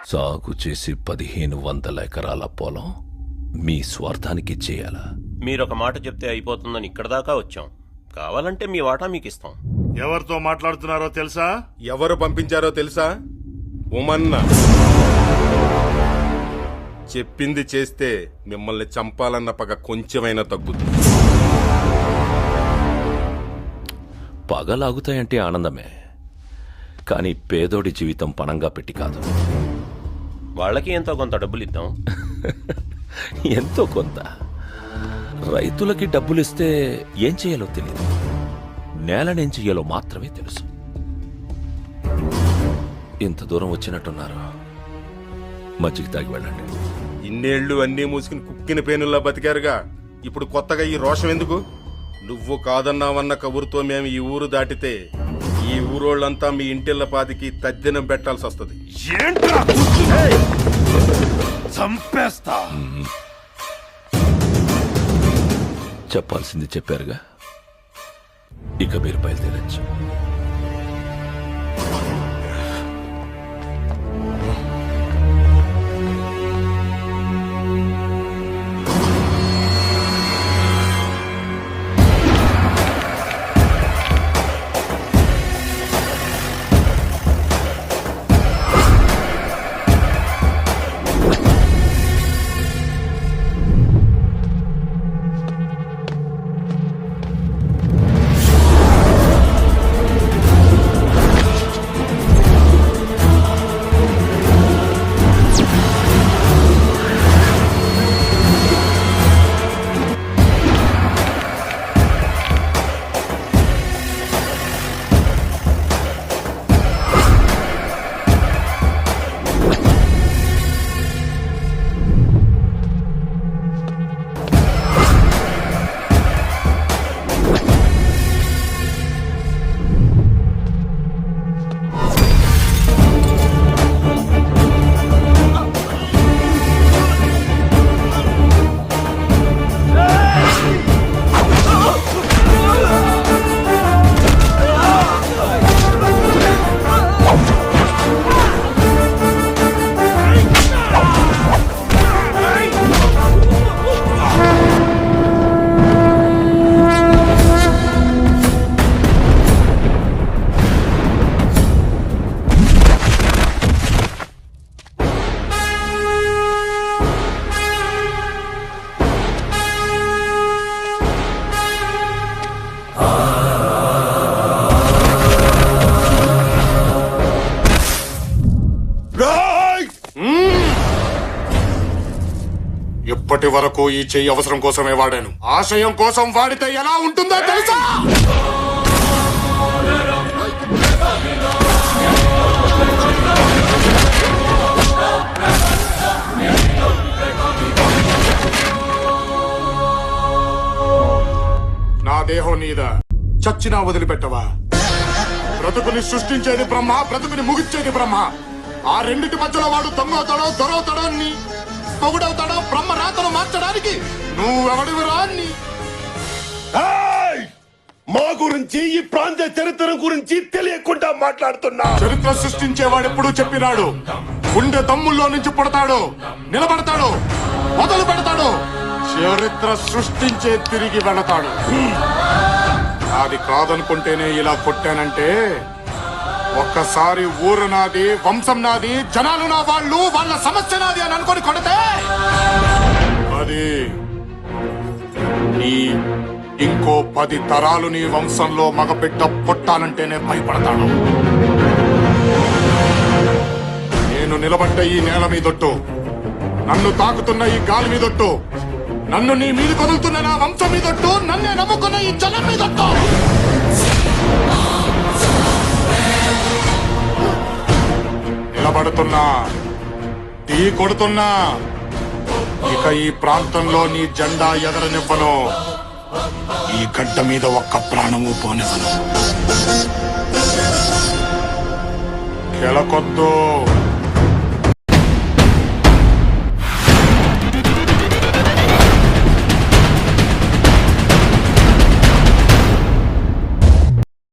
సాగు చేసి 1500 ఎకరాల పొలం మీ స్వార్థానికి చేయాలా? మీరొక మాట చెప్తే అయిపోతుందని ఇక్కడ దాకా వచ్చాం. కావాలంటే మీ వాటా మీకు ఇస్తాం. ఎవరితో మాట్లాడుతున్నారో తెలుసా? ఎవరు పంపించారో తెలుసా? ఉమన్న. చెప్పింది చేస్తే మిమ్మల్ని చంపాలన్న పగ కొంచెమైనా తగ్గుతుంది. పగలాగుతాయంటే ఆనందమే, కానీ పేదోడి జీవితం పణంగా పెట్టి కాదు. వాళ్ళకి ఎంతో కొంత డబ్బులు ఇద్దాం. ఎంతో కొంత. రైతులకి డబ్బులిస్తే ఏం చేయాలో తెలియదు, నేలనేం చెయ్యాలో మాత్రమే తెలుసు. ఇంత దూరం వచ్చినట్టున్నారు, మజ్జిగ తాగి వెళ్ళండి. ఇన్నేళ్లు అన్నీ మూసుకుని కుక్కిన పేనుల్లా బతికారుగా, ఇప్పుడు కొత్తగా ఈ రోషం ఎందుకు? నువ్వు కాదన్నావన్న కబురుతో మేము ఈ ఊరు దాటితే ఈ ఊరోళ్ళంతా మీ ఇంటిళ్ళ పాదికి తద్దినం పెట్టాల్సి వస్తుంది. ఏంట్రా చంపేస్తా. చెప్పాల్సింది చెప్పారుగా, ఇక మీరు బయలుదేరచ్చు. ఇప్పటి వరకు ఈ చెయ్యి అవసరం కోసమే వాడాను. ఆశయం కోసం వాడితే ఎలా ఉంటుందో తెలుసా? నా దేహం నీద, చచ్చినా వదిలిపెట్టవా? బ్రతుకుని సృష్టించేది బ్రహ్మ, బ్రతుకుని ముగిచ్చేది బ్రహ్మ. ఆ రెండిటి మధ్యలో వాడు దొంగవుతాడో దొరవుతాడో అని పొగుడవుతాడో బ్రహ్మ రాతను మార్చడానికి నువ్వెవడివిరా? మా గురించి, ఈ ప్రాంత చరిత్ర గురించి తెలియకుండా మాట్లాడుతున్నా. చరిత్ర సృష్టించేవాడు ఎప్పుడు చెప్పినాడు, గుండె దమ్ముల్లో నుంచి పుడతాడు, నిలబడతాడు, మొదలు పెడతాడు, చరిత్ర సృష్టించే తిరిగి వెళతాడు. అది కాదనుకుంటేనే ఇలా కొట్టానంటే, ఒక్కసారి ఊరు నాది, వంశం నాది, జనాలు నా వాళ్ళు, వాళ్ళ సమస్య నాది అని అనుకొని కొడితే అది నీ ఇంకో 10 తరాలు నీ వంశంలో మగబిడ్డ పుట్టాలంటేనే భయపడతాడు. నేను నిలబడ్డ ఈ నేల మీదొట్టు, నన్ను తాకుతున్న ఈ గాలి మీదొట్టు, నన్ను నీ మీద కదులుతున్న నా వంశం మీదొట్టు, నన్నే నమ్ముకున్న ఈ జనం మీదొట్టు. నిలబడుతున్నా, టీ కొడుతున్నా, ఇక ఈ ప్రాంతంలో నీ జెండా ఎగరనివ్వను, ఈ గడ్డ మీద ఒక్క ప్రాణము పోనివ్వను. కెలకొద్దు.